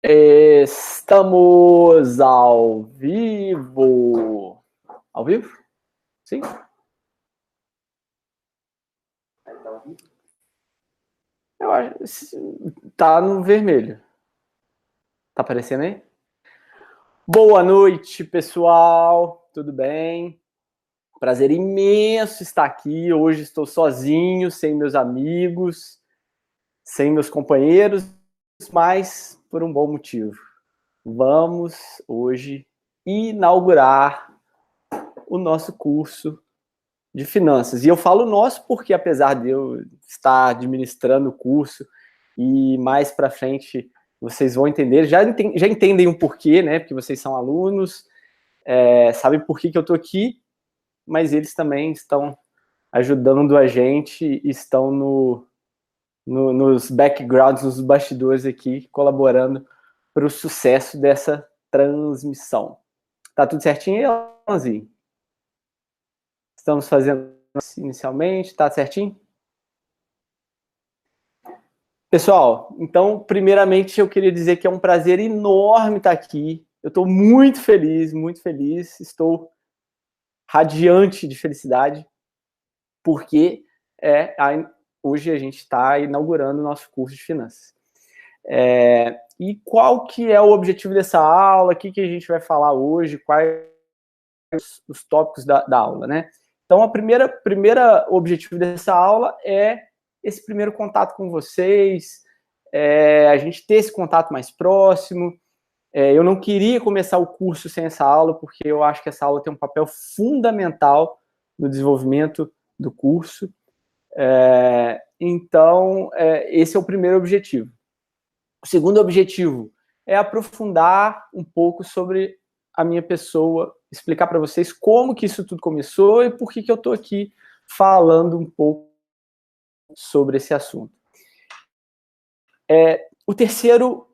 Estamos ao vivo. Ao vivo? Sim? Eu acho. Tá no vermelho. Tá aparecendo aí? Boa noite, pessoal. Tudo bem? Prazer imenso estar aqui. Hoje estou sozinho, sem meus amigos, sem meus companheiros, mas por um bom motivo. Vamos hoje inaugurar o nosso curso de finanças. E eu falo nosso porque, apesar de eu estar administrando o curso e mais para frente vocês vão entender, já entendem o porquê, né? Porque vocês são alunos, sabem por que eu estou aqui, mas eles também estão ajudando a gente, estão nos backgrounds, nos bastidores aqui, colaborando para o sucesso dessa transmissão. Tá tudo certinho aí, Alanzinho? Estamos fazendo inicialmente, tá certinho? Pessoal, então, primeiramente, eu queria dizer que é um prazer enorme estar aqui. Eu estou muito feliz, estou radiante de felicidade, porque hoje a gente está inaugurando o nosso curso de finanças. E qual que é o objetivo dessa aula? O que a gente vai falar hoje? Quais os tópicos da aula, né? Então, a primeira objetivo dessa aula é esse primeiro contato com vocês, a gente ter esse contato mais próximo. Eu não queria começar o curso sem essa aula, porque eu acho que essa aula tem um papel fundamental no desenvolvimento do curso. Então, esse é o primeiro objetivo. O segundo objetivo é aprofundar um pouco sobre a minha pessoa, explicar para vocês como que isso tudo começou e por que eu estou aqui falando um pouco sobre esse assunto. O terceiro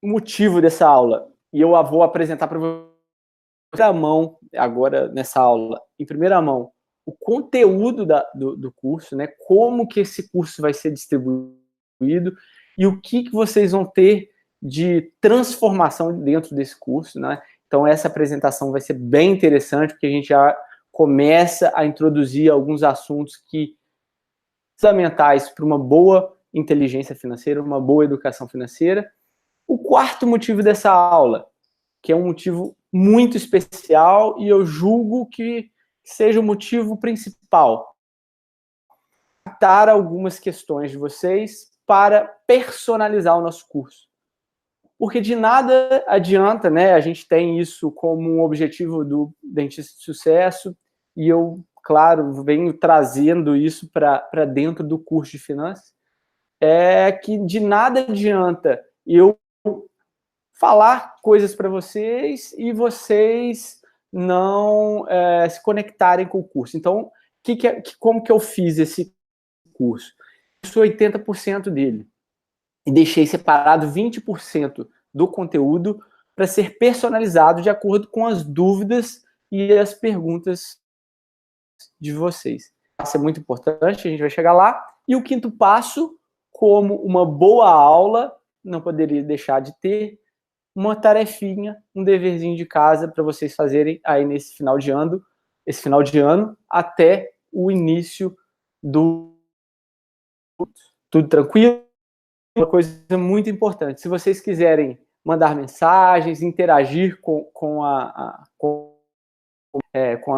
motivo dessa aula, e eu vou apresentar para vocês em primeira mão, agora nessa aula, em primeira mão, o conteúdo do curso, né? Como que esse curso vai ser distribuído e o que vocês vão ter de transformação dentro desse curso, né? Então, essa apresentação vai ser bem interessante, porque a gente já começa a introduzir alguns assuntos que são fundamentais para uma boa inteligência financeira, uma boa educação financeira. O quarto motivo dessa aula, que é um motivo muito especial e eu julgo que seja o motivo principal, tratar algumas questões de vocês para personalizar o nosso curso. Porque de nada adianta, né? A gente tem isso como um objetivo do Dentista de Sucesso e eu, claro, venho trazendo isso para dentro do curso de finanças, que de nada adianta eu falar coisas para vocês e vocês não se conectarem com o curso. Então, como que eu fiz esse curso? Eu sou 80% dele e deixei separado 20% do conteúdo para ser personalizado de acordo com as dúvidas e as perguntas de vocês. Isso é muito importante, a gente vai chegar lá. E o quinto passo, como uma boa aula, não poderia deixar de ter uma tarefinha, um deverzinho de casa para vocês fazerem aí nesse final de ano, até o início do... Tudo tranquilo? Uma coisa muito importante, se vocês quiserem mandar mensagens, interagir com a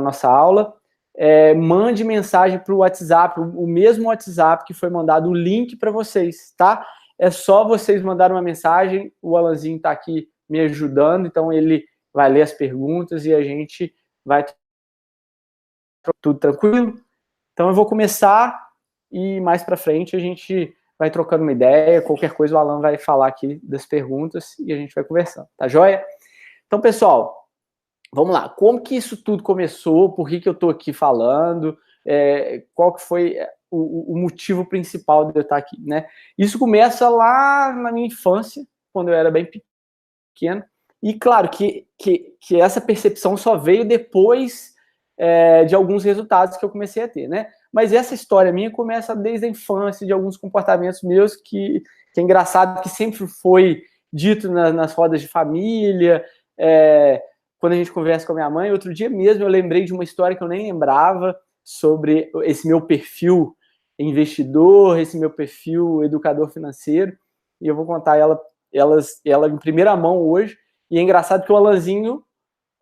nossa aula, mande mensagem para o WhatsApp, o mesmo WhatsApp que foi mandado o link para vocês, tá? É só vocês mandarem uma mensagem, o Alanzinho está aqui me ajudando, então ele vai ler as perguntas e a gente vai... Tudo tranquilo? Então eu vou começar e mais para frente a gente vai trocando uma ideia, qualquer coisa o Alan vai falar aqui das perguntas e a gente vai conversando, tá joia? Então, pessoal, vamos lá. Como que isso tudo começou? Por que eu estou aqui falando? Qual que foi o motivo principal de eu estar aqui, né? Isso começa lá na minha infância, quando eu era bem pequeno. E, claro, que essa percepção só veio depois de alguns resultados que eu comecei a ter, né? Mas essa história minha começa desde a infância, de alguns comportamentos meus que é engraçado, que sempre foi dito nas rodas de família, quando a gente conversa com a minha mãe. Outro dia mesmo eu lembrei de uma história que eu nem lembrava sobre esse meu perfil investidor, esse meu perfil educador financeiro, e eu vou contar ela em primeira mão hoje. E é engraçado que o Alanzinho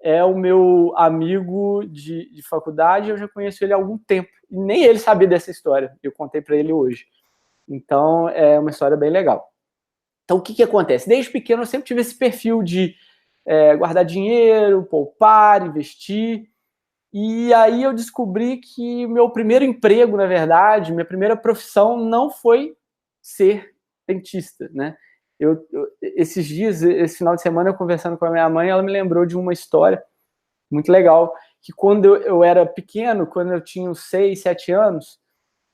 é o meu amigo de faculdade, eu já conheço ele há algum tempo, e nem ele sabia dessa história, eu contei para ele hoje. Então, é uma história bem legal. Então, o que acontece? Desde pequeno, eu sempre tive esse perfil de guardar dinheiro, poupar, investir, e aí eu descobri que meu primeiro emprego, na verdade, minha primeira profissão não foi ser dentista, né? Esses dias, esse final de semana, eu conversando com a minha mãe, ela me lembrou de uma história muito legal, que quando eu era pequeno, quando eu tinha uns 6, 7 anos,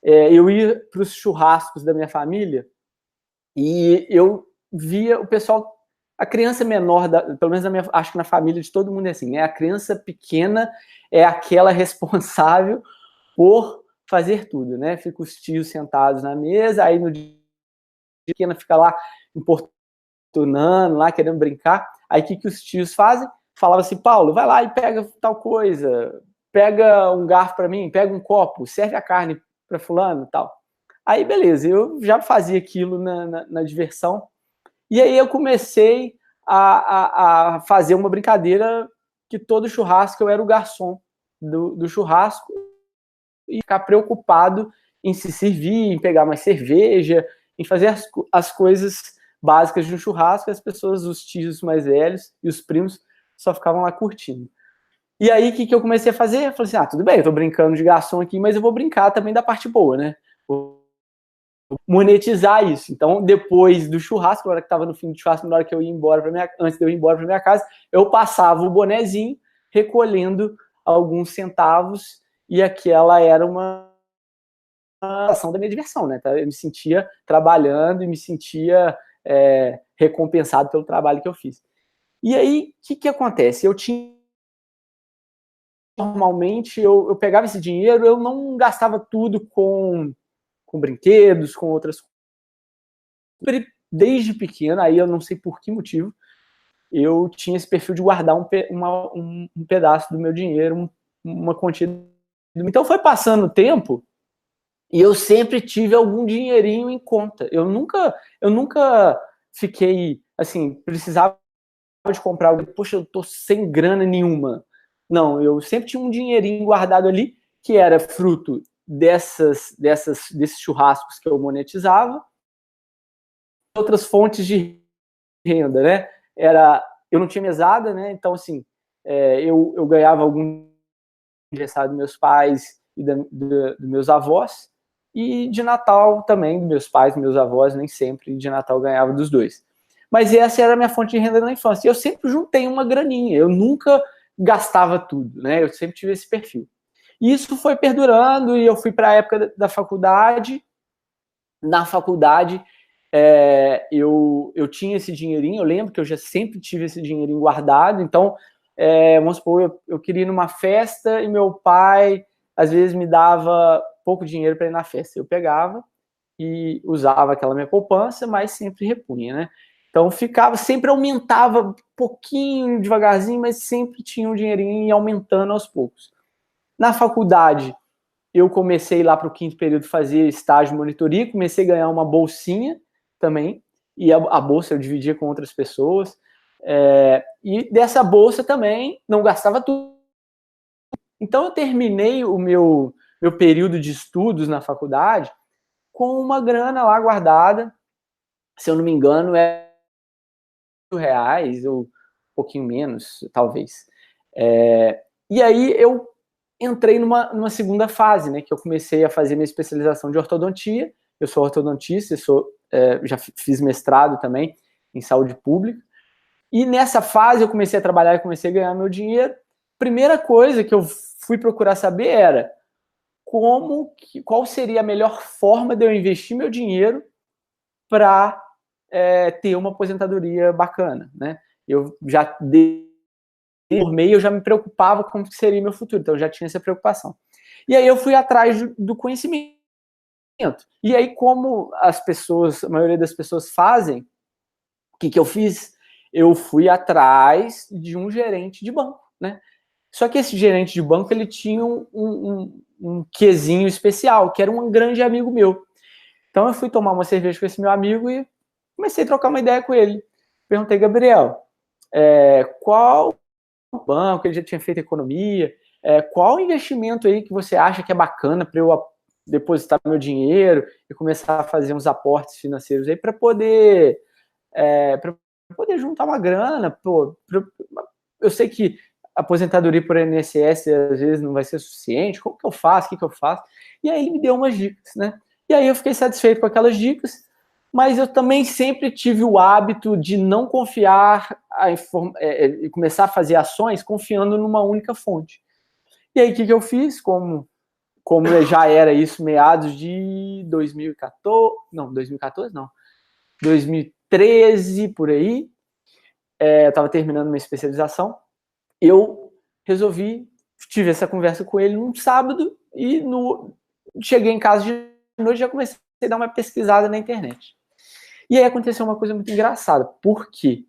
eu ia para os churrascos da minha família e eu via o pessoal, a criança menor, pelo menos acho que na família de todo mundo é assim, né? A criança pequena é aquela responsável por fazer tudo, né? Fica os tios sentados na mesa, aí no dia pequena fica lá importunando, lá querendo brincar. Aí o que os tios fazem? Falava assim: Paulo, vai lá e pega tal coisa, pega um garfo para mim, pega um copo, serve a carne para fulano e tal. Aí beleza, eu já fazia aquilo na diversão. E aí eu comecei a fazer uma brincadeira que todo churrasco eu era o garçom do churrasco e ficar preocupado em se servir, em pegar mais cerveja, em fazer as coisas básicas de um churrasco. As pessoas, os tios mais velhos e os primos só ficavam lá curtindo. E aí, o que eu comecei a fazer? Eu falei assim, tudo bem, eu tô brincando de garçom aqui, mas eu vou brincar também da parte boa, né? Vou monetizar isso. Então, depois do churrasco, na hora que tava no fim do churrasco, na hora que eu ia embora antes de eu ir embora para minha casa, eu passava o bonezinho recolhendo alguns centavos, e aquela era uma ação da minha diversão, né? Eu me sentia trabalhando e me sentia recompensado pelo trabalho que eu fiz. E aí, o que acontece? Normalmente, eu pegava esse dinheiro, eu não gastava tudo com brinquedos, com outras coisas. Desde pequena, aí eu não sei por que motivo, eu tinha esse perfil de guardar um pedaço do meu dinheiro, uma quantia. Então, foi passando o tempo, e eu sempre tive algum dinheirinho em conta. Eu nunca fiquei, assim, precisava de comprar algo. Poxa, eu tô sem grana nenhuma. Não, eu sempre tinha um dinheirinho guardado ali, que era fruto desses churrascos que eu monetizava. Outras fontes de renda, né? Eu não tinha mesada, né? Então, assim, eu ganhava algum aniversário dos meus pais e dos meus avós, e de Natal também, dos meus pais, dos meus avós, nem sempre de Natal ganhava dos dois. Mas essa era a minha fonte de renda na infância. E eu sempre juntei uma graninha, eu nunca gastava tudo, né? Eu sempre tive esse perfil. E isso foi perdurando, e eu fui para a época da faculdade. Na faculdade, eu tinha esse dinheirinho, eu lembro que eu já sempre tive esse dinheirinho guardado. Então, vamos supor, eu queria ir numa festa e meu pai, às vezes, me dava pouco dinheiro para ir na festa. Eu pegava e usava aquela minha poupança, mas sempre repunha, né? Então, sempre aumentava um pouquinho, devagarzinho, mas sempre tinha um dinheirinho e aumentando aos poucos. Na faculdade, eu comecei lá para o 5º período fazer estágio de monitoria, comecei a ganhar uma bolsinha também, e a bolsa eu dividia com outras pessoas, e dessa bolsa também não gastava tudo. Então eu terminei o meu período de estudos na faculdade com uma grana lá guardada, se eu não me engano, R$1.000, ou um pouquinho menos, talvez. E aí eu entrei numa segunda fase, né, que eu comecei a fazer minha especialização de ortodontia. Eu sou ortodontista, já fiz mestrado também em saúde pública. E nessa fase eu comecei a trabalhar e comecei a ganhar meu dinheiro. Primeira coisa que eu fui procurar saber era qual seria a melhor forma de eu investir meu dinheiro para ter uma aposentadoria bacana, né? Eu já por meio, eu já me preocupava com o que seria meu futuro, então eu já tinha essa preocupação. E aí eu fui atrás do conhecimento. E aí, como a maioria das pessoas fazem, O que eu fiz? Eu fui atrás de um gerente de banco, né? Só que esse gerente de banco, ele tinha um quesinho especial, que era um grande amigo meu. Então eu fui tomar uma cerveja com esse meu amigo e comecei a trocar uma ideia com ele. Perguntei, Gabriel, qual banco, ele já tinha feito economia, qual investimento aí que você acha que é bacana para eu depositar meu dinheiro e começar a fazer uns aportes financeiros aí para poder juntar uma grana. Pô, eu sei que a aposentadoria por INSS às vezes não vai ser suficiente, como que eu faço, o que eu faço? E aí ele me deu umas dicas, né? E aí eu fiquei satisfeito com aquelas dicas, mas eu também sempre tive o hábito de não confiar e começar a fazer ações confiando numa única fonte. E aí o que eu fiz? Como já era isso meados de 2014, não, 2014 não, 2013, por aí, eu estava terminando minha especialização, eu resolvi, tive essa conversa com ele num sábado e cheguei em casa de noite e já comecei a dar uma pesquisada na internet. E aí aconteceu uma coisa muito engraçada, porque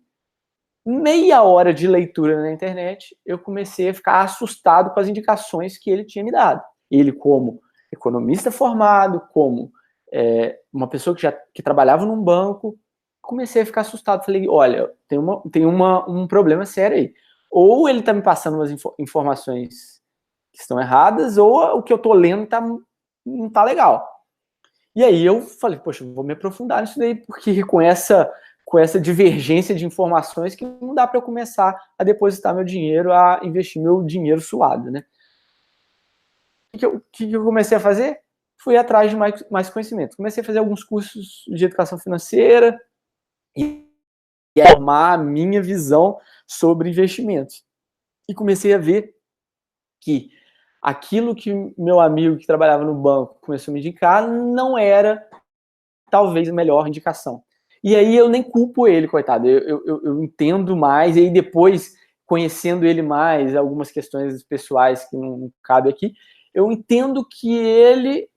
meia hora de leitura na internet, eu comecei a ficar assustado com as indicações que ele tinha me dado. Ele, como economista formado, como uma pessoa que trabalhava num banco, comecei a ficar assustado. Falei, olha, tem um problema sério aí. Ou ele está me passando umas informações que estão erradas, ou o que eu estou lendo não está legal. E aí eu falei, poxa, vou me aprofundar nisso daí, porque com essa divergência de informações que não dá para eu começar a depositar meu dinheiro, a investir meu dinheiro suado, né? O que eu comecei a fazer? Fui atrás de mais conhecimento. Comecei a fazer alguns cursos de educação financeira e formar a minha visão sobre investimentos. E comecei a ver que aquilo que meu amigo que trabalhava no banco começou a me indicar não era talvez a melhor indicação. E aí eu nem culpo ele, coitado. Eu entendo mais, e aí depois, conhecendo ele mais, algumas questões pessoais que não cabe aqui, eu entendo que ele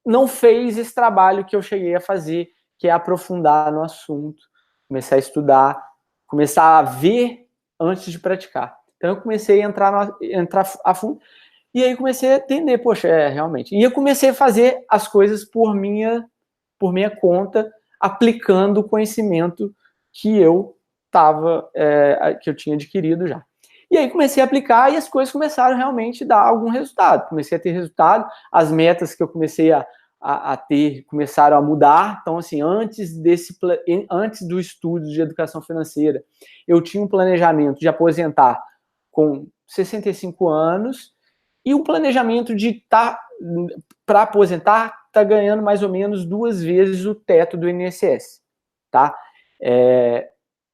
não fez esse trabalho que eu cheguei a fazer, que é aprofundar no assunto, começar a estudar, começar a ver antes de praticar. Então eu comecei a entrar a fundo, e aí comecei a entender, poxa, realmente. E eu comecei a fazer as coisas por minha conta, aplicando o conhecimento que eu que eu tinha adquirido já. E aí comecei a aplicar e as coisas começaram realmente a dar algum resultado. Comecei a ter resultado, as metas que eu comecei a ter começaram a mudar. Então, assim, antes do estudo de educação financeira, eu tinha um planejamento de aposentar com 65 anos e um planejamento de estar para aposentar, está ganhando mais ou menos 2 vezes o teto do INSS, tá?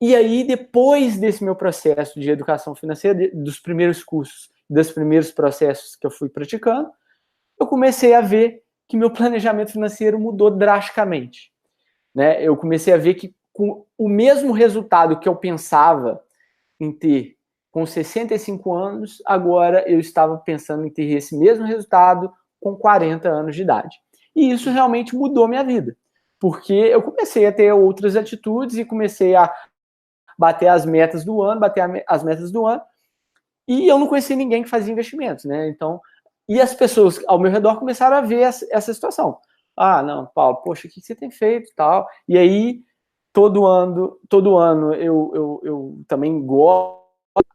E aí, depois desse meu processo de educação financeira, dos primeiros cursos, dos primeiros processos que eu fui praticando, eu comecei a ver que meu planejamento financeiro mudou drasticamente, né? Eu comecei a ver que com o mesmo resultado que eu pensava em ter com 65 anos, agora eu estava pensando em ter esse mesmo resultado com 40 anos de idade. E isso realmente mudou minha vida, porque eu comecei a ter outras atitudes e comecei a bater as metas do ano, e eu não conhecia ninguém que fazia investimentos, né? Então, e as pessoas ao meu redor começaram a ver essa situação. Ah, não, Paulo, poxa, o que você tem feito, tal? E aí, todo ano eu também gosto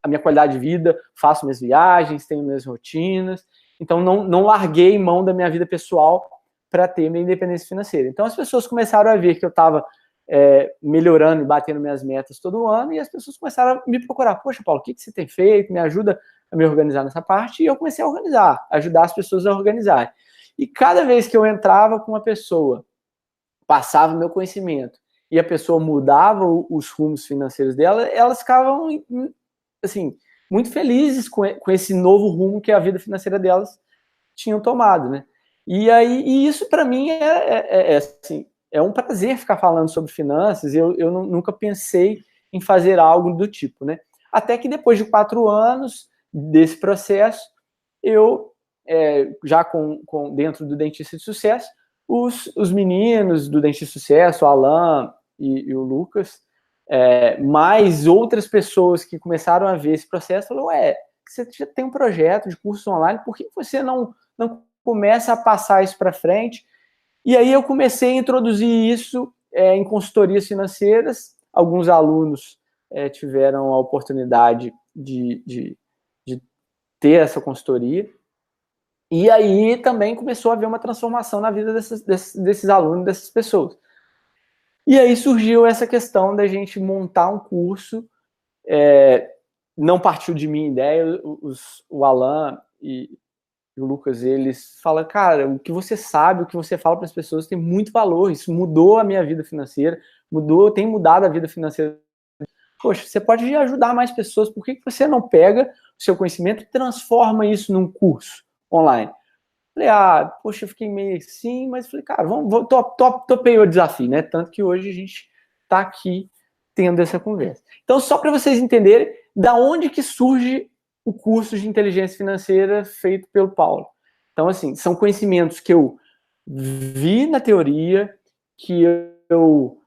a minha qualidade de vida, faço minhas viagens, tenho minhas rotinas, então não larguei mão da minha vida pessoal para ter minha independência financeira. Então as pessoas começaram a ver que eu estava melhorando e batendo minhas metas todo ano, e as pessoas começaram a me procurar, poxa, Paulo, o que você tem feito? Me ajuda a me organizar nessa parte, e eu comecei a organizar, ajudar as pessoas a organizar. E cada vez que eu entrava com uma pessoa, passava meu conhecimento, e a pessoa mudava os rumos financeiros dela, elas ficavam assim, muito felizes com esse novo rumo que a vida financeira delas tinham tomado, né? E isso para mim assim, é um prazer ficar falando sobre finanças. Eu nunca pensei em fazer algo do tipo, né? Até que depois de 4 anos desse processo, eu já dentro do Dentista de Sucesso, os meninos do Dentista de Sucesso, o Alan e o Lucas, mais outras pessoas que começaram a ver esse processo, falaram, você já tem um projeto de curso online, por que você não começa a passar isso para frente? E aí eu comecei a introduzir isso em consultorias financeiras. Alguns alunos tiveram a oportunidade de ter essa consultoria. E aí também começou a haver uma transformação na vida desses alunos, dessas pessoas. E aí surgiu essa questão da gente montar um curso. Não partiu de minha ideia, o Alan e o Lucas, eles falam, cara, o que você sabe, o que você fala para as pessoas tem muito valor, isso mudou a minha vida financeira, tem mudado a vida financeira. Poxa, você pode ajudar mais pessoas, por que você não pega o seu conhecimento e transforma isso num curso online? Falei, poxa, eu fiquei meio assim, mas falei, cara, topei o desafio, né? Tanto que hoje a gente está aqui tendo essa conversa. Então, só para vocês entenderem da onde que surge o curso de inteligência financeira feito pelo Paulo. Então, assim, são conhecimentos que eu vi na teoria, que eu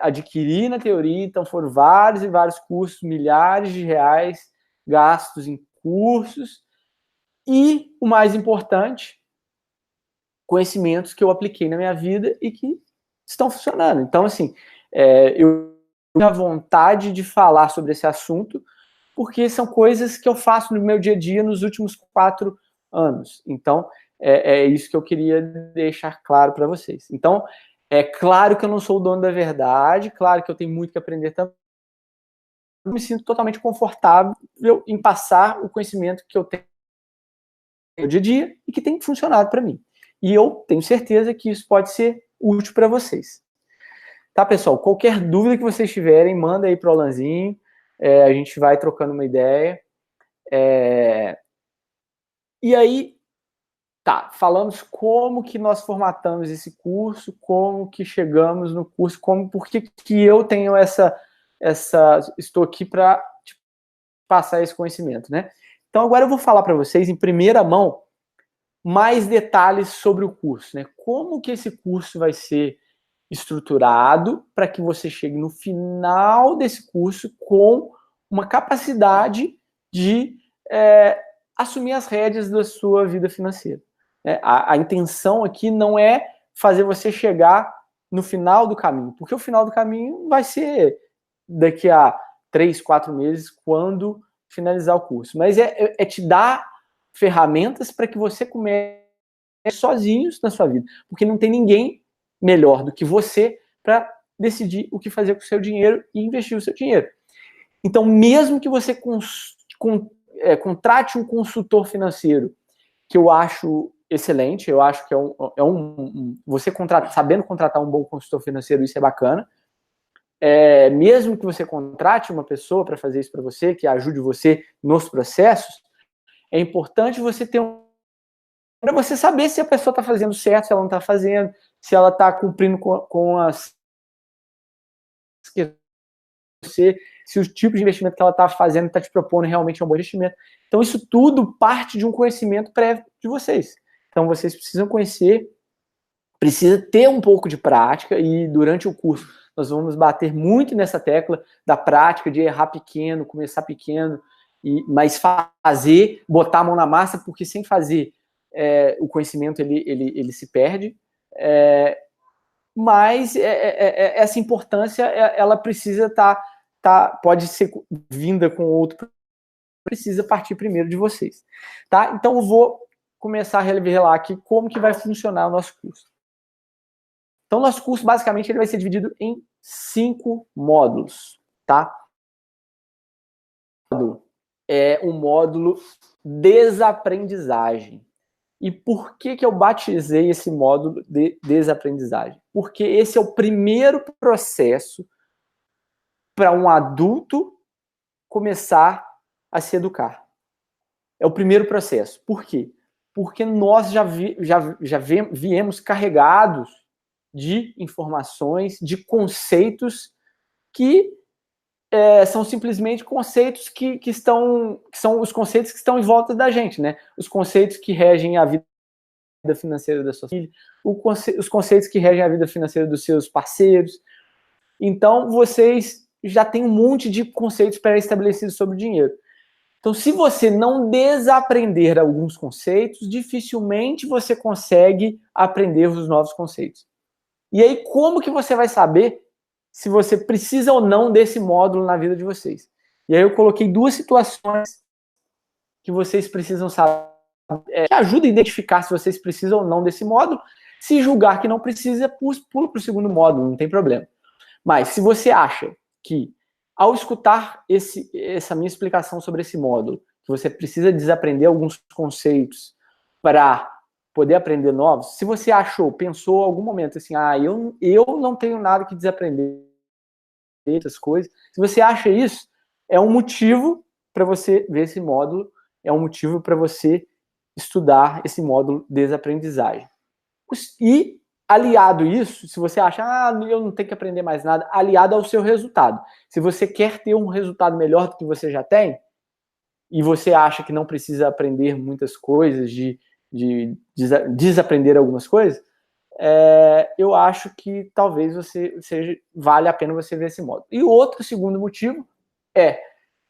adquiri na teoria, então foram vários e vários cursos, milhares de reais gastos em cursos, e o mais importante, conhecimentos que eu apliquei na minha vida e que estão funcionando. Então, assim, eu tenho a vontade de falar sobre esse assunto, porque são coisas que eu faço no meu dia a dia nos últimos 4 anos. Então, é isso que eu queria deixar claro para vocês. Então, é claro que eu não sou o dono da verdade, claro que eu tenho muito que aprender também. Eu me sinto totalmente confortável em passar o conhecimento que eu tenho no dia a dia e que tem funcionado para mim. E eu tenho certeza que isso pode ser útil para vocês. Tá, pessoal? Qualquer dúvida que vocês tiverem, manda aí para o Alanzinho. A gente vai trocando uma ideia. E aí, tá, falamos como que nós formatamos esse curso, como que chegamos no curso, por que eu tenho estou aqui para passar esse conhecimento, né? Então, agora eu vou falar para vocês, em primeira mão, mais detalhes sobre o curso, né? Como que esse curso vai ser estruturado para que você chegue no final desse curso com uma capacidade de assumir as rédeas da sua vida financeira. A intenção aqui não é fazer você chegar no final do caminho, porque o final do caminho vai ser daqui a 3, 4 meses, quando finalizar o curso. Mas é te dar ferramentas para que você comece sozinhos na sua vida, porque não tem ninguém melhor do que você para decidir o que fazer com o seu dinheiro e investir o seu dinheiro. Então, mesmo que você contrate um consultor financeiro, que eu acho excelente, eu acho que você sabendo contratar um bom consultor financeiro, isso é bacana. Mesmo que você contrate uma pessoa para fazer isso para você, que ajude você nos processos, é importante você ter para você saber se a pessoa está fazendo certo, se ela não está fazendo, se ela está cumprindo com as se o tipo de investimento que ela está fazendo está te propondo realmente é um bom investimento. Então, isso tudo parte de um conhecimento prévio de vocês. Então, vocês precisam conhecer, precisa ter um pouco de prática, e durante o curso nós vamos bater muito nessa tecla da prática, de errar pequeno, começar pequeno, mas fazer, botar a mão na massa, porque sem fazer o conhecimento ele se perde. Mas essa importância ela precisa pode ser vinda com outro, precisa partir primeiro de vocês, tá? Então eu vou começar a revelar aqui como que vai funcionar o nosso curso. Então, nosso curso, basicamente, ele vai ser dividido em 5 módulos, tá? É um módulo desaprendizagem. E por que eu batizei esse módulo de desaprendizagem? Porque esse é o primeiro processo para um adulto começar a se educar. É o primeiro processo. Por quê? Porque nós já viemos carregados de informações, de conceitos que são simplesmente conceitos que são os conceitos que estão em volta da gente, né? Os conceitos que regem a vida financeira da sua filha, os conceitos que regem a vida financeira dos seus parceiros. Então, vocês já tem um monte de conceitos pré-estabelecidos sobre o dinheiro. Então, se você não desaprender alguns conceitos, dificilmente você consegue aprender os novos conceitos. E aí, como que você vai saber se você precisa ou não desse módulo na vida de vocês? E aí eu coloquei 2 situações que vocês precisam saber, que ajuda a identificar se vocês precisam ou não desse módulo. Se julgar que não precisa, pula para o segundo módulo, não tem problema. Mas se você acha que, ao escutar essa minha explicação sobre esse módulo, que você precisa desaprender alguns conceitos para poder aprender novos, se você pensou em algum momento assim, eu não tenho nada que desaprender essas coisas, se você acha isso, é um motivo para você ver esse módulo, é um motivo para você estudar esse módulo desaprendizagem. E aliado isso, se você acha, eu não tenho que aprender mais nada, aliado ao seu resultado. Se você quer ter um resultado melhor do que você já tem, e você acha que não precisa aprender muitas coisas, de desaprender algumas coisas, eu acho que talvez vale a pena você ver esse módulo. E o outro segundo motivo é,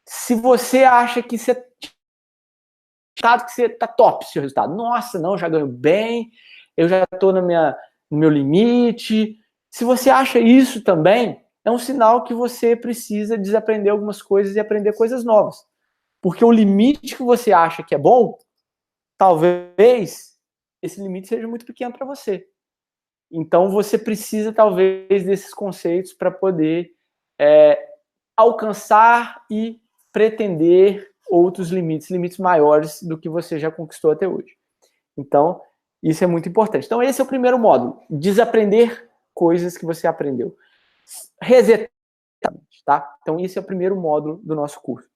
se você acha que você está top seu resultado, nossa, não, já ganho bem, eu já estou no meu limite. Se você acha isso também, é um sinal que você precisa desaprender algumas coisas e aprender coisas novas. Porque o limite que você acha que é bom, talvez esse limite seja muito pequeno para você. Então você precisa, talvez, desses conceitos para poder alcançar e pretender outros limites maiores do que você já conquistou até hoje. Então, isso é muito importante. Então, esse é o primeiro módulo, desaprender coisas que você aprendeu. Resetar, tá? Então, esse é o primeiro módulo do nosso curso.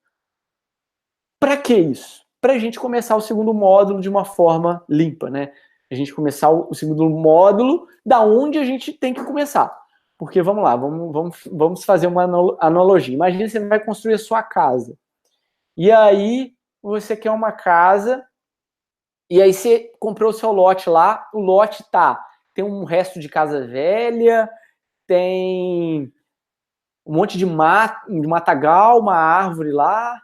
Para que isso? Para a gente começar o segundo módulo de uma forma limpa, né? A gente começar o segundo módulo da onde a gente tem que começar. Porque, vamos lá, vamos fazer uma analogia. Imagina que você vai construir a sua casa. E aí, você quer uma casa, e aí você comprou o seu lote lá, o lote tem um resto de casa velha, tem um monte de matagal, uma árvore lá,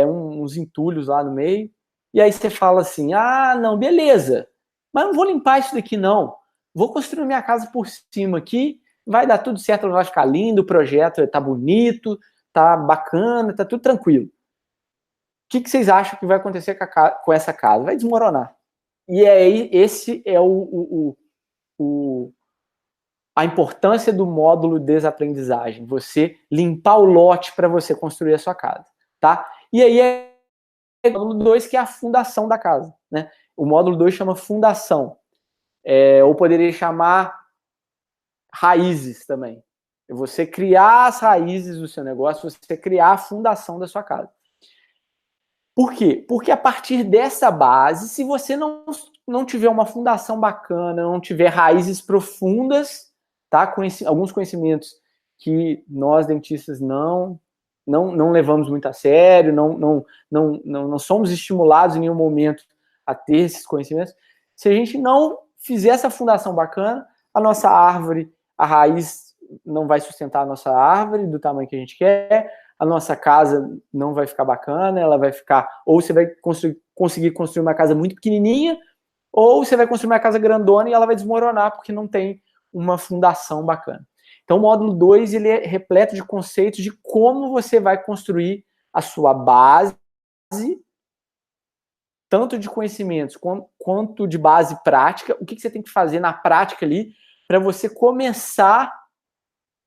uns entulhos lá no meio. E aí você fala assim, não, beleza, mas não vou limpar isso daqui não. Vou construir minha casa por cima aqui, vai dar tudo certo, vai ficar lindo, o projeto tá bonito, tá bacana, tá tudo tranquilo. O que vocês acham que vai acontecer com essa casa? Vai desmoronar. E aí, esse é a importância do módulo desaprendizagem. Você limpar o lote para você construir a sua casa, tá? E aí o módulo 2, que é a fundação da casa, né? O módulo 2 chama fundação. Ou poderia chamar raízes também. Você criar as raízes do seu negócio, você criar a fundação da sua casa. Por quê? Porque a partir dessa base, se você não tiver uma fundação bacana, não tiver raízes profundas, tá? Alguns conhecimentos que nós dentistas não levamos muito a sério, não somos estimulados em nenhum momento a ter esses conhecimentos. Se a gente não fizer essa fundação bacana, a nossa árvore, a raiz não vai sustentar a nossa árvore do tamanho que a gente quer, a nossa casa não vai ficar bacana, ela vai ficar, ou você vai conseguir construir uma casa muito pequenininha, ou você vai construir uma casa grandona e ela vai desmoronar porque não tem uma fundação bacana. Então, o módulo 2, ele é repleto de conceitos de como você vai construir a sua base, tanto de conhecimentos quanto de base prática, o que você tem que fazer na prática ali para você começar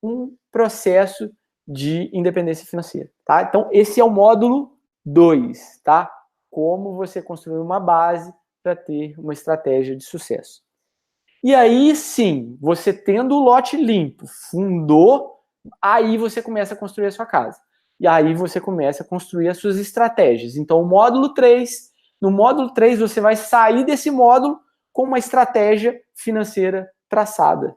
um processo de independência financeira, tá? Então, esse é o módulo 2, tá? Como você construir uma base para ter uma estratégia de sucesso. E aí, sim, você tendo o lote limpo, fundou, aí você começa a construir a sua casa. E aí você começa a construir as suas estratégias. Então, o módulo 3, no módulo 3, você vai sair desse módulo com uma estratégia financeira traçada.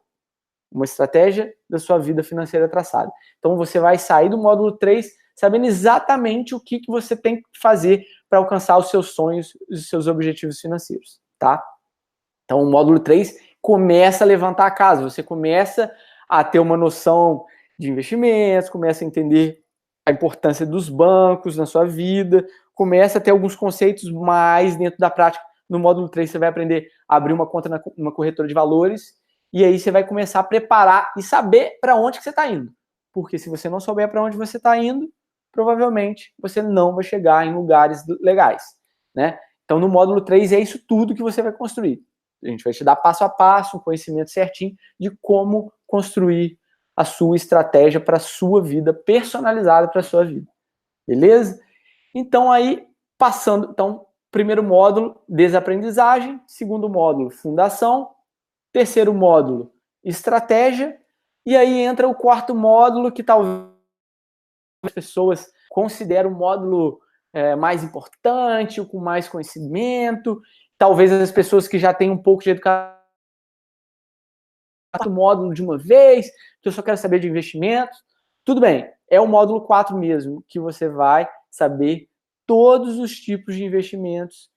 Uma estratégia da sua vida financeira traçada. Então, você vai sair do módulo 3 sabendo exatamente o que você tem que fazer para alcançar os seus sonhos e os seus objetivos financeiros, tá? Então, o módulo 3 começa a levantar a casa, você começa a ter uma noção de investimentos, começa a entender a importância dos bancos na sua vida, começa a ter alguns conceitos mais dentro da prática. No módulo 3 você vai aprender a abrir uma conta numa corretora de valores, e aí você vai começar a preparar e saber para onde que você está indo. Porque se você não souber para onde você está indo, provavelmente você não vai chegar em lugares legais, né? Então, no módulo 3 é isso tudo que você vai construir. A gente vai te dar passo a passo, um conhecimento certinho de como construir a sua estratégia para a sua vida, personalizada para a sua vida. Beleza? Então, aí, passando... Então, primeiro módulo, desaprendizagem. Segundo módulo, fundação. Terceiro módulo, estratégia. E aí entra o quarto módulo, que talvez as pessoas consideram o módulo mais importante, com mais conhecimento. Talvez as pessoas que já têm um pouco de educação, o módulo de uma vez, que eu só quero saber de investimentos. Tudo bem, é o módulo 4 mesmo, que você vai saber todos os tipos de investimentos.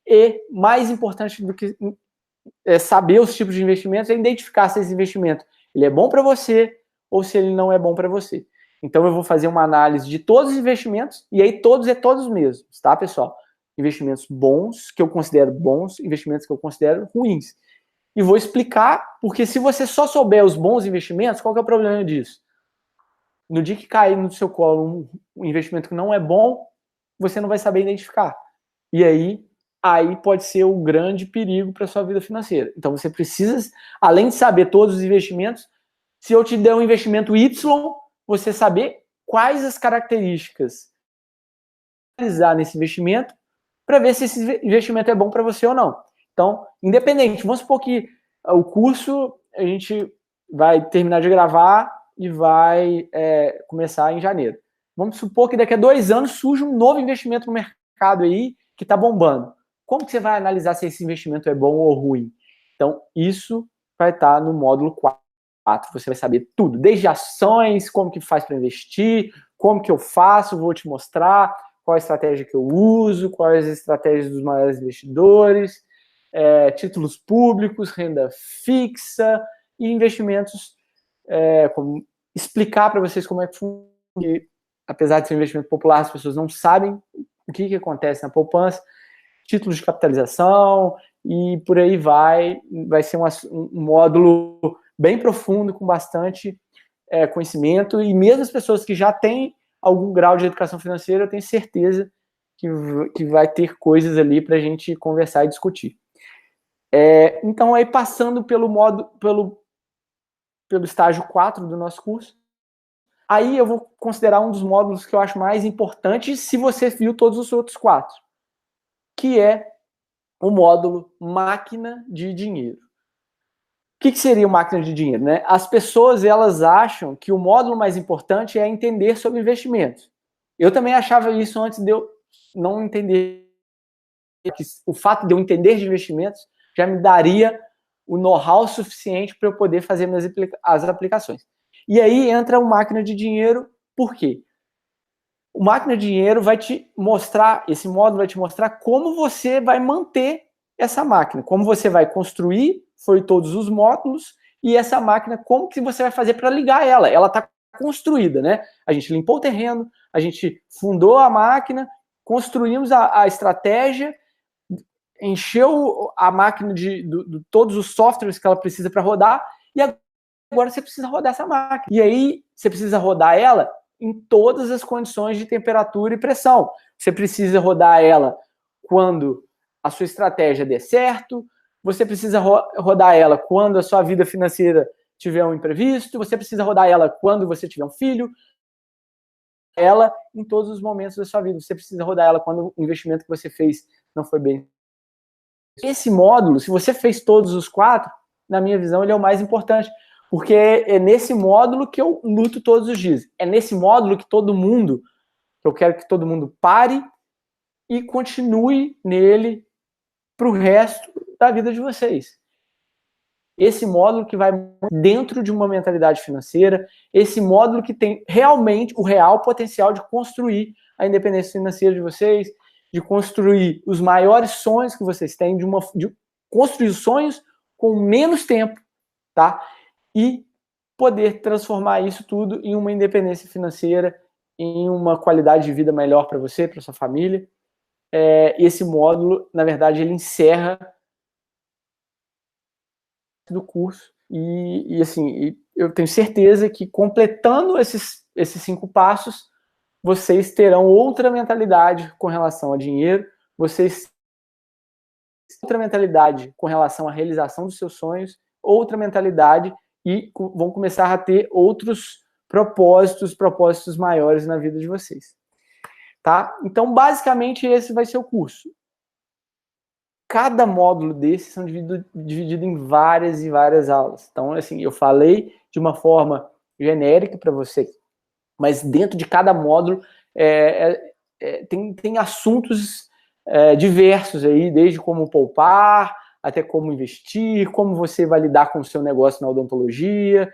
E, mais importante do que saber os tipos de investimentos, é identificar se esse investimento ele é bom para você ou se ele não é bom para você. Então, eu vou fazer uma análise de todos os investimentos, e aí todos mesmos, tá, pessoal? Investimentos bons, que eu considero bons, investimentos que eu considero ruins. E vou explicar, porque se você só souber os bons investimentos, qual que é o problema disso? No dia que cair no seu colo um investimento que não é bom, você não vai saber identificar. E aí pode ser o grande perigo para a sua vida financeira. Então, você precisa, além de saber todos os investimentos, se eu te der um investimento Y, você saber quais as características analisar nesse investimento para ver se esse investimento é bom para você ou não. Então, independente, vamos supor que o curso a gente vai terminar de gravar e vai começar em janeiro. Vamos supor que daqui a 2 anos surge um novo investimento no mercado aí que está bombando. Como que você vai analisar se esse investimento é bom ou ruim? Então, isso vai estar no módulo 4. Você vai saber tudo, desde ações, como que faz para investir, como que eu faço, vou te mostrar qual a estratégia que eu uso, quais as estratégias dos maiores investidores, títulos públicos, renda fixa e investimentos, como explicar para vocês como é que funciona. Apesar de ser um investimento popular, as pessoas não sabem o que acontece na poupança, títulos de capitalização e por aí vai ser um módulo bem profundo, com bastante conhecimento, e mesmo as pessoas que já têm algum grau de educação financeira, eu tenho certeza que vai ter coisas ali para a gente conversar e discutir. Então, aí passando pelo estágio 4 do nosso curso, aí eu vou considerar um dos módulos que eu acho mais importante, se você viu todos os outros 4, que é o módulo máquina de dinheiro. O que seria o máquina de dinheiro, né? As pessoas, elas acham que o módulo mais importante é entender sobre investimentos. Eu também achava isso antes de eu não entender. Que o fato de eu entender de investimentos já me daria o know-how suficiente para eu poder fazer as aplicações. E aí entra o máquina de dinheiro, por quê? O máquina de dinheiro vai te mostrar, esse módulo vai te mostrar como você vai manter essa máquina, como você vai construir, foi todos os módulos, e essa máquina, como que você vai fazer para ligar ela? Ela está construída, né? A gente limpou o terreno, a gente fundou a máquina, construímos a estratégia, encheu a máquina de todos os softwares que ela precisa para rodar, e agora você precisa rodar essa máquina. E aí você precisa rodar ela em todas as condições de temperatura e pressão. Você precisa rodar ela quando a sua estratégia der certo, você precisa rodar ela quando a sua vida financeira tiver um imprevisto, você precisa rodar ela quando você tiver um filho, ela em todos os momentos da sua vida. Você precisa rodar ela quando o investimento que você fez não foi bem. Esse módulo, se você fez todos os 4, na minha visão, ele é o mais importante, porque é nesse módulo que eu luto todos os dias. É nesse módulo que eu quero que todo mundo pare e continue nele para o resto da vida de vocês. Esse módulo que vai dentro de uma mentalidade financeira, esse módulo que tem realmente o real potencial de construir a independência financeira de vocês, de construir os maiores sonhos que vocês têm, de construir sonhos com menos tempo, tá? E poder transformar isso tudo em uma independência financeira, em uma qualidade de vida melhor para você, para sua família. Esse módulo, na verdade, ele encerra do curso e assim, eu tenho certeza que completando esses 5 passos, vocês terão outra mentalidade com relação a dinheiro, vocês outra mentalidade com relação à realização dos seus sonhos, outra mentalidade e vão começar a ter outros propósitos maiores na vida de vocês. Tá? Então, basicamente, esse vai ser o curso. Cada módulo desses são dividido em várias e várias aulas. Então, assim, eu falei de uma forma genérica para você, mas dentro de cada módulo tem assuntos diversos aí, desde como poupar, até como investir, como você vai lidar com o seu negócio na odontologia,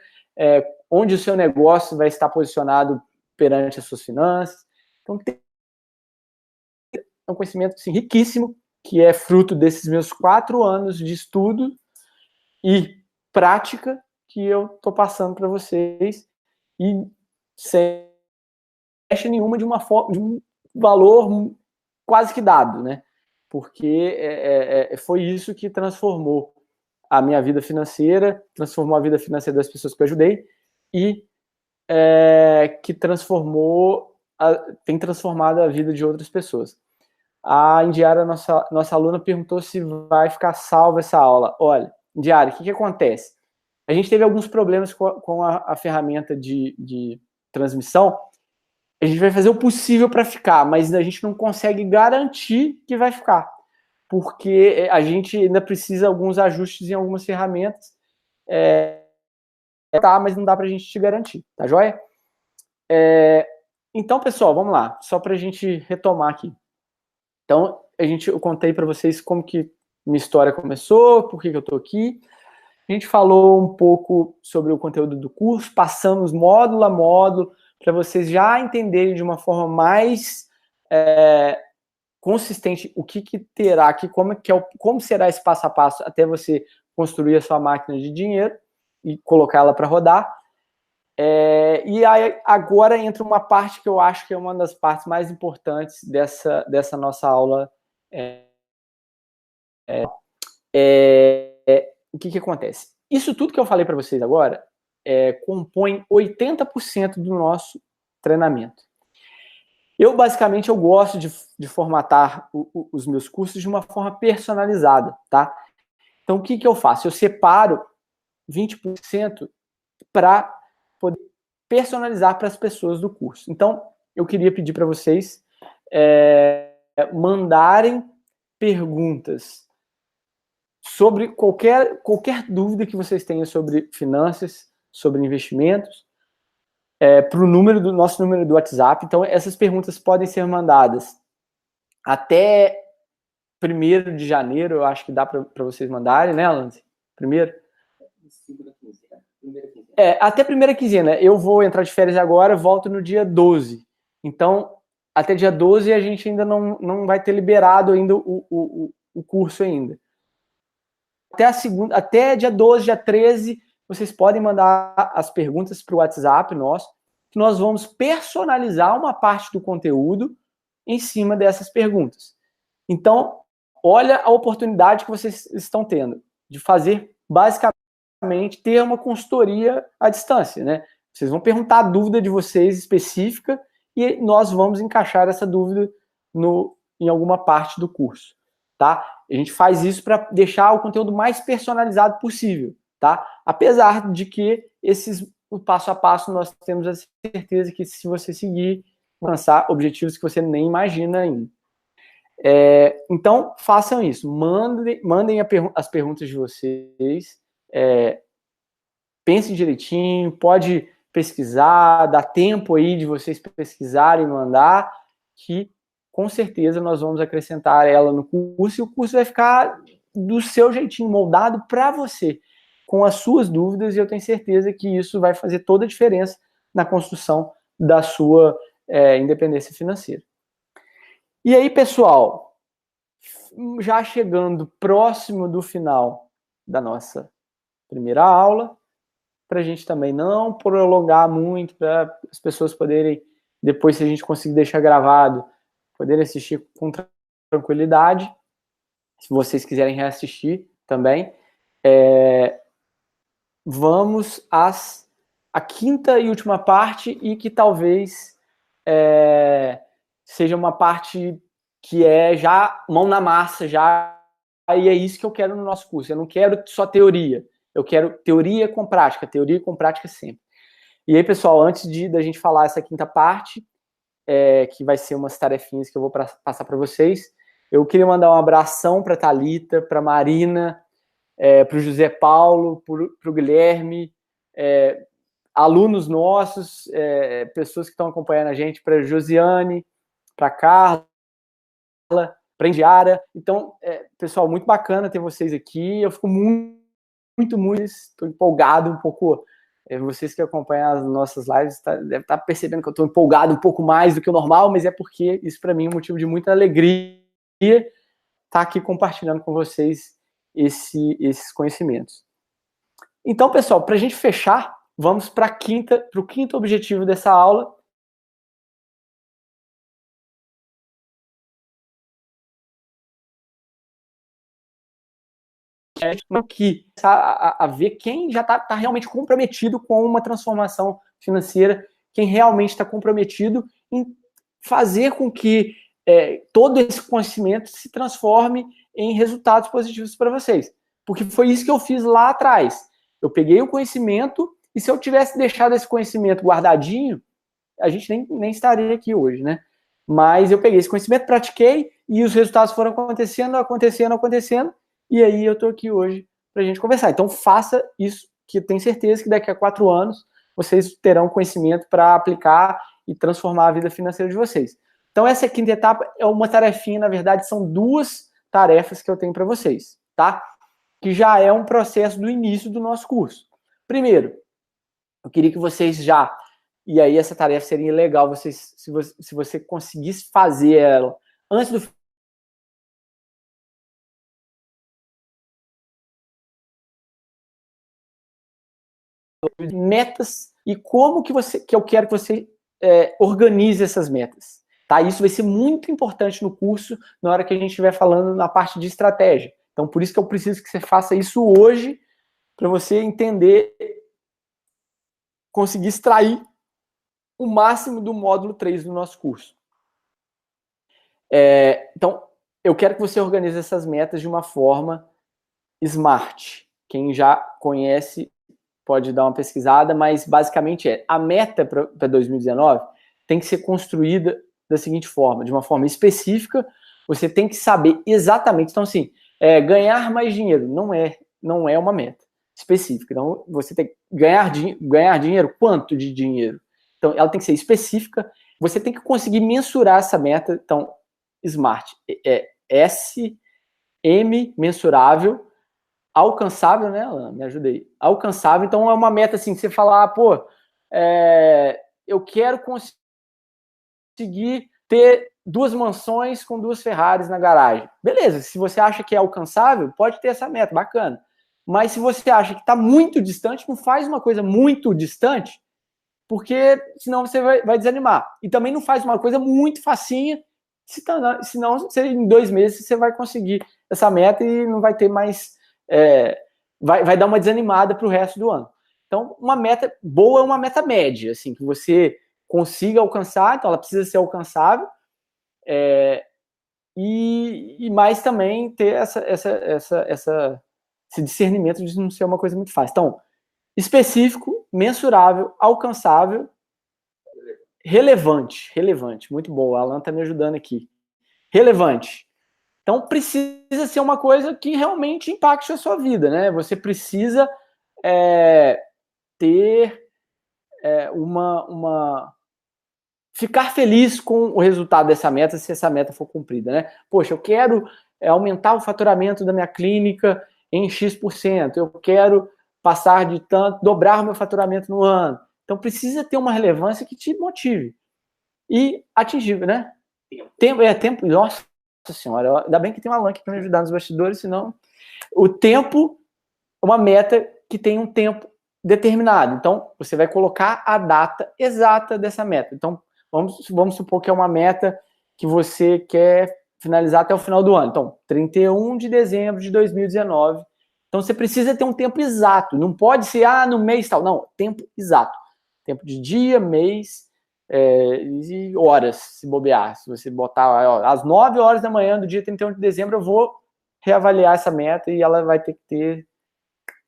onde o seu negócio vai estar posicionado perante as suas finanças. Então, tem um conhecimento assim, riquíssimo, que é fruto desses meus 4 anos de estudo e prática que eu estou passando para vocês, e sem taxa nenhuma de um valor quase que dado, né? Porque foi isso que transformou a minha vida financeira, transformou a vida financeira das pessoas que eu ajudei e que tem transformado a vida de outras pessoas. A Indiara, nossa aluna, perguntou se vai ficar salva essa aula. Olha, Indiara, o que acontece? A gente teve alguns problemas com a ferramenta de transmissão. A gente vai fazer o possível para ficar, mas a gente não consegue garantir que vai ficar, porque a gente ainda precisa de alguns ajustes em algumas ferramentas. Tá, mas não dá para a gente te garantir, tá joia? Então, pessoal, vamos lá, só para a gente retomar aqui. Então, eu contei para vocês como que minha história começou, por que eu estou aqui. A gente falou um pouco sobre o conteúdo do curso, passamos módulo a módulo, para vocês já entenderem de uma forma mais consistente o que terá aqui, como será esse passo a passo até você construir a sua máquina de dinheiro e colocá-la para rodar. E aí, agora entra uma parte que eu acho que é uma das partes mais importantes dessa nossa aula. O que acontece? Isso tudo que eu falei para vocês agora compõe 80% do nosso treinamento. Basicamente, eu gosto de formatar os meus cursos de uma forma personalizada, tá? Então, o que eu faço? Eu separo 20% para poder personalizar para as pessoas do curso. Então, eu queria pedir para vocês mandarem perguntas sobre qualquer dúvida que vocês tenham sobre finanças, sobre investimentos, para o nosso número do WhatsApp. Então, essas perguntas podem ser mandadas até 1º de janeiro, eu acho que dá para vocês mandarem, né, Lance? Primeiro? Até primeira quinzena. Eu vou entrar de férias agora, volto no dia 12. Então, até dia 12 a gente ainda não vai ter liberado ainda o curso ainda. Até dia 12, dia 13, vocês podem mandar as perguntas para o WhatsApp nosso, que nós vamos personalizar uma parte do conteúdo em cima dessas perguntas. Então, olha a oportunidade que vocês estão tendo de fazer, basicamente, ter uma consultoria à distância, né? Vocês vão perguntar a dúvida de vocês específica e nós vamos encaixar essa dúvida em alguma parte do curso, tá? A gente faz isso para deixar o conteúdo mais personalizado possível, tá? Apesar de que o passo a passo nós temos a certeza que se você seguir, alcançar objetivos que você nem imagina ainda. Então, façam isso. Mandem as perguntas de vocês. Pensem direitinho, pode pesquisar, dá tempo aí de vocês pesquisarem e mandar, que com certeza nós vamos acrescentar ela no curso, e o curso vai ficar do seu jeitinho, moldado para você, com as suas dúvidas, e eu tenho certeza que isso vai fazer toda a diferença na construção da sua independência financeira. E aí, pessoal, já chegando próximo do final da nossa primeira aula, para a gente também não prolongar muito, para as pessoas poderem, depois, se a gente conseguir deixar gravado, poderem assistir com tranquilidade, se vocês quiserem reassistir também. Vamos à quinta e última parte, e que talvez seja uma parte que é já mão na massa, já, e é isso que eu quero no nosso curso. Eu não quero só teoria, eu quero teoria com prática sempre. E aí, pessoal, antes da gente falar essa quinta parte, que vai ser umas tarefinhas que eu vou passar para vocês, eu queria mandar um abração para a Thalita, para a Marina, para o José Paulo, para o Guilherme, alunos nossos, pessoas que estão acompanhando a gente, para a Josiane, para a Carla, para a Indiara. Então, pessoal, muito bacana ter vocês aqui. Eu fico muito estou empolgado um pouco. Vocês que acompanham as nossas lives devem estar percebendo que eu estou empolgado um pouco mais do que o normal, mas é porque isso para mim é um motivo de muita alegria estar aqui compartilhando com vocês esses conhecimentos. Então, pessoal, para a gente fechar, vamos para o quinto objetivo dessa aula. Que a ver quem já está realmente comprometido com uma transformação financeira, quem realmente está comprometido em fazer com que todo esse conhecimento se transforme em resultados positivos para vocês. Porque foi isso que eu fiz lá atrás. Eu peguei o conhecimento, e se eu tivesse deixado esse conhecimento guardadinho, a gente nem estaria aqui hoje, né? Mas eu peguei esse conhecimento, pratiquei, e os resultados foram acontecendo, e aí eu estou aqui hoje para a gente conversar. Então faça isso, que eu tenho certeza que daqui a 4 anos vocês terão conhecimento para aplicar e transformar a vida financeira de vocês. Então essa quinta etapa é uma tarefinha, na verdade são 2 tarefas que eu tenho para vocês, tá? Que já é um processo do início do nosso curso. Primeiro, eu queria que vocês e aí essa tarefa seria legal, se você conseguisse fazer ela antes do metas, e como que eu quero que você organize essas metas. Tá? Isso vai ser muito importante no curso, na hora que a gente estiver falando na parte de estratégia. Então, por isso que eu preciso que você faça isso hoje, para você entender, conseguir extrair o máximo do módulo 3 do nosso curso. Então, eu quero que você organize essas metas de uma forma SMART. Quem já conhece pode dar uma pesquisada, mas basicamente a meta para 2019 tem que ser construída da seguinte forma, de uma forma específica. Você tem que saber exatamente. Então, assim, ganhar mais dinheiro não é uma meta específica. Então, você tem que ganhar dinheiro, quanto de dinheiro? Então, ela tem que ser específica. Você tem que conseguir mensurar essa meta. Então, SMART SM, mensurável, alcançável, né, Alana? Me ajuda aí. Alcançável, então é uma meta assim, que você fala, eu quero conseguir ter 2 mansões com 2 Ferraris na garagem. Beleza, se você acha que é alcançável, pode ter essa meta, bacana. Mas se você acha que está muito distante, não faz uma coisa muito distante, porque senão você vai desanimar. E também não faz uma coisa muito facinha, senão em 2 meses você vai conseguir essa meta e não vai ter mais... vai dar uma desanimada para o resto do ano. Então, uma meta boa é uma meta média, assim, que você consiga alcançar, então ela precisa ser alcançável, e mais também ter esse discernimento de não ser uma coisa muito fácil. Então, específico, mensurável, alcançável, relevante, muito bom, a Alan está me ajudando aqui. Relevante. Então, precisa ser uma coisa que realmente impacte a sua vida, né? Você precisa ter ficar feliz com o resultado dessa meta, se essa meta for cumprida, né? Poxa, eu quero aumentar o faturamento da minha clínica em X%, eu quero passar de tanto, dobrar o meu faturamento no ano. Então, precisa ter uma relevância que te motive. E atingível, né? Tempo, nossa senhora, ainda bem que tem uma Alan aqui para me ajudar nos bastidores, senão... O tempo, uma meta que tem um tempo determinado. Então, você vai colocar a data exata dessa meta. Então, vamos supor que é uma meta que você quer finalizar até o final do ano. Então, 31 de dezembro de 2019. Então, você precisa ter um tempo exato. Não pode ser, no mês tal. Não, tempo exato. Tempo de dia, mês e horas, se bobear. Se você botar às 9 horas da manhã do dia 31 de dezembro, eu vou reavaliar essa meta e ela vai ter que ter...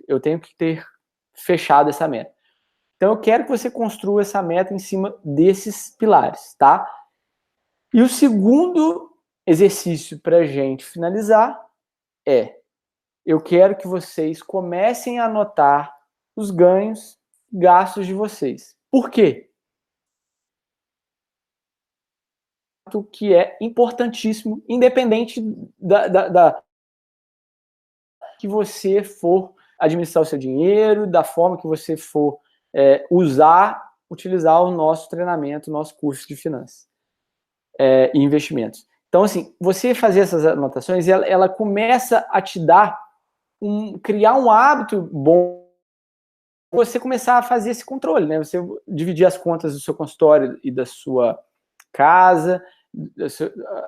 Eu tenho que ter fechado essa meta. Então, eu quero que você construa essa meta em cima desses pilares, tá? E o segundo exercício para a gente finalizar eu quero que vocês comecem a anotar os ganhos e gastos de vocês. Por quê? Que é importantíssimo, independente da que você for administrar o seu dinheiro, da forma que você for utilizar o nosso treinamento, o nosso curso de finanças e investimentos. Então, assim, você fazer essas anotações, ela começa a te dar criar um hábito bom, você começar a fazer esse controle, né? Você dividir as contas do seu consultório e da sua casa,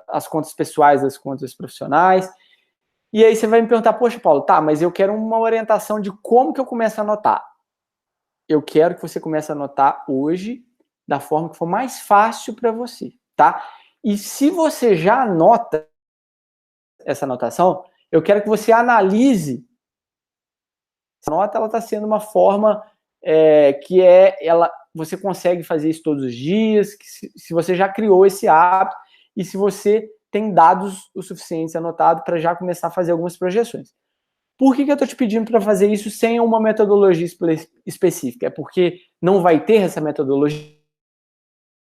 as contas pessoais das contas profissionais. E aí você vai me perguntar, poxa, Paulo, tá, mas eu quero uma orientação de como que eu começo a anotar. Eu quero que você comece a anotar hoje da forma que for mais fácil para você, tá? E se você já anota essa anotação, eu quero que você analise. Essa nota, ela está sendo uma forma você consegue fazer isso todos os dias, se você já criou esse hábito e se você tem dados o suficientes anotados para já começar a fazer algumas projeções. Por que eu estou te pedindo para fazer isso sem uma metodologia específica? É porque não vai ter essa metodologia.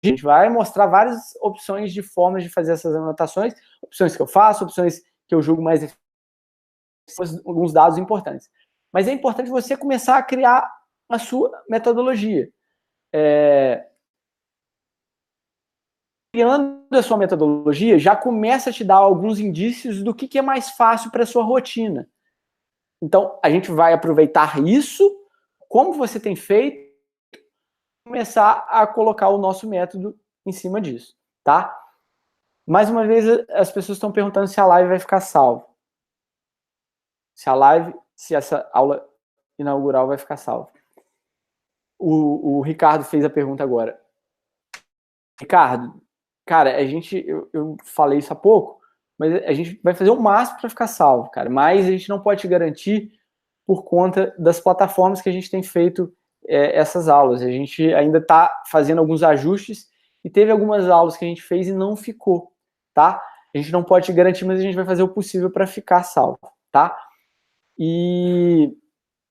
A gente vai mostrar várias opções de formas de fazer essas anotações, opções que eu faço, opções que eu julgo mais eficientes, alguns dados importantes. Mas é importante você começar a criar a sua metodologia. Criando a sua metodologia, já começa a te dar alguns indícios do que é mais fácil para a sua rotina. Então, a gente vai aproveitar isso, como você tem feito, começar a colocar o nosso método em cima disso, tá? Mais uma vez, as pessoas estão perguntando se a live vai ficar salva. Se essa aula inaugural vai ficar salva. O Ricardo fez a pergunta agora. Ricardo, cara, eu falei isso há pouco, mas a gente vai fazer o máximo para ficar salvo, cara. Mas a gente não pode te garantir por conta das plataformas que a gente tem feito essas aulas. A gente ainda está fazendo alguns ajustes e teve algumas aulas que a gente fez e não ficou, tá? A gente não pode te garantir, mas a gente vai fazer o possível para ficar salvo, tá?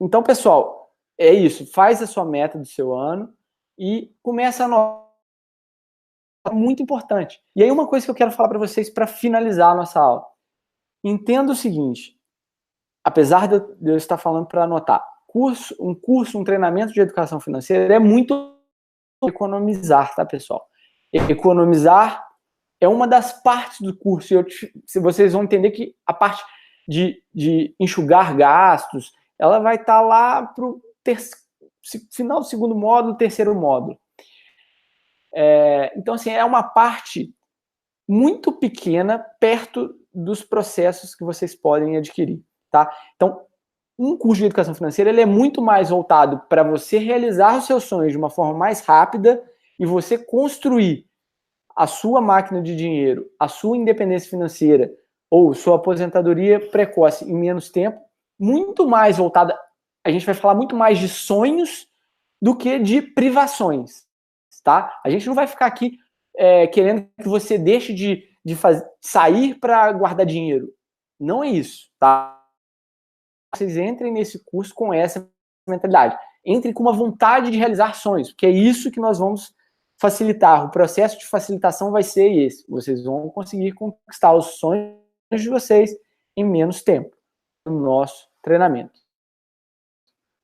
Então, pessoal, é isso. Faz a sua meta do seu ano e começa a anotar. Muito importante. E aí uma coisa que eu quero falar para vocês para finalizar a nossa aula. Entenda o seguinte, apesar de eu estar falando para anotar, um treinamento de educação financeira é muito economizar, tá, pessoal? Economizar é uma das partes do curso. Se vocês vão entender que a parte de enxugar gastos, ela vai estar lá para o final do segundo módulo, terceiro módulo. Então, assim, é uma parte muito pequena perto dos processos que vocês podem adquirir, tá? Então, um curso de educação financeira ele é muito mais voltado para você realizar os seus sonhos de uma forma mais rápida e você construir a sua máquina de dinheiro, a sua independência financeira ou sua aposentadoria precoce em menos tempo, muito mais voltada, a gente vai falar muito mais de sonhos do que de privações, tá? A gente não vai ficar aqui querendo que você deixe de sair para guardar dinheiro. Não é isso, tá? Vocês entrem nesse curso com essa mentalidade. Entrem com uma vontade de realizar sonhos, porque é isso que nós vamos facilitar. O processo de facilitação vai ser esse. Vocês vão conseguir conquistar os sonhos de vocês em menos tempo no nosso treinamento.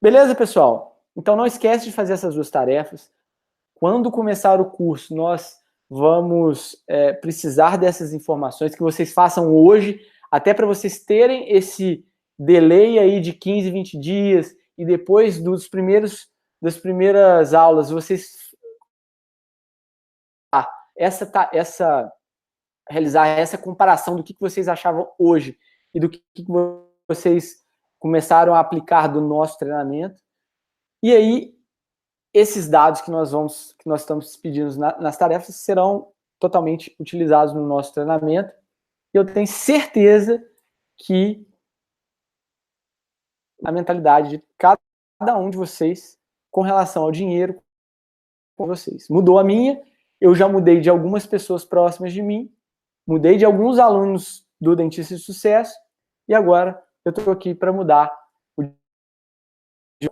Beleza, pessoal? Então não esquece de fazer essas duas tarefas. Quando começar o curso, nós vamos precisar dessas informações que vocês façam hoje, até para vocês terem esse delay aí de 15, 20 dias e depois das primeiras aulas, vocês realizar essa comparação do que vocês achavam hoje e do que vocês começaram a aplicar do nosso treinamento. E aí, esses dados que nós estamos pedindo nas tarefas serão totalmente utilizados no nosso treinamento. E eu tenho certeza que a mentalidade de cada um de vocês com relação ao dinheiro com vocês. Mudou a minha, eu já mudei de algumas pessoas próximas de mim, mudei de alguns alunos do Dentista de Sucesso, e agora eu estou aqui para mudar.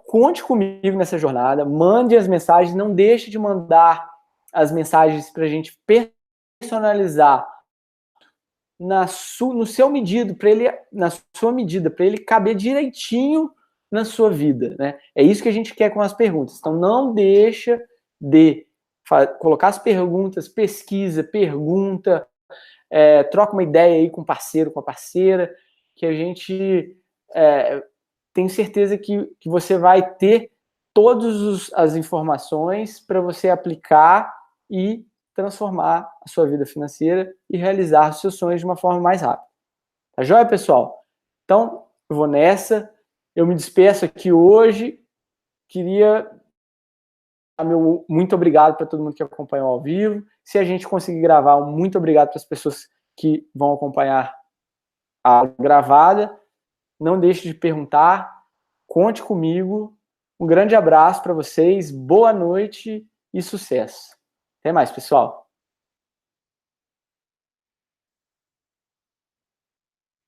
Conte comigo nessa jornada, mande as mensagens, não deixe de mandar as mensagens para a gente personalizar no seu medido, na sua medida, para ele caber direitinho na sua vida, né? É isso que a gente quer com as perguntas. Então não deixa de colocar as perguntas, pesquisa, pergunta, troca uma ideia aí com o parceiro, com a parceira, que a gente tenho certeza que você vai ter todas as informações para você aplicar e transformar a sua vida financeira e realizar os seus sonhos de uma forma mais rápida. Tá joia, pessoal? Então, eu vou nessa. Eu me despeço aqui hoje. Queria dar meu muito obrigado para todo mundo que acompanhou ao vivo. Se a gente conseguir gravar, muito obrigado para as pessoas que vão acompanhar a gravada. Não deixe de perguntar. Conte comigo. Um grande abraço para vocês. Boa noite e sucesso. Até mais, pessoal.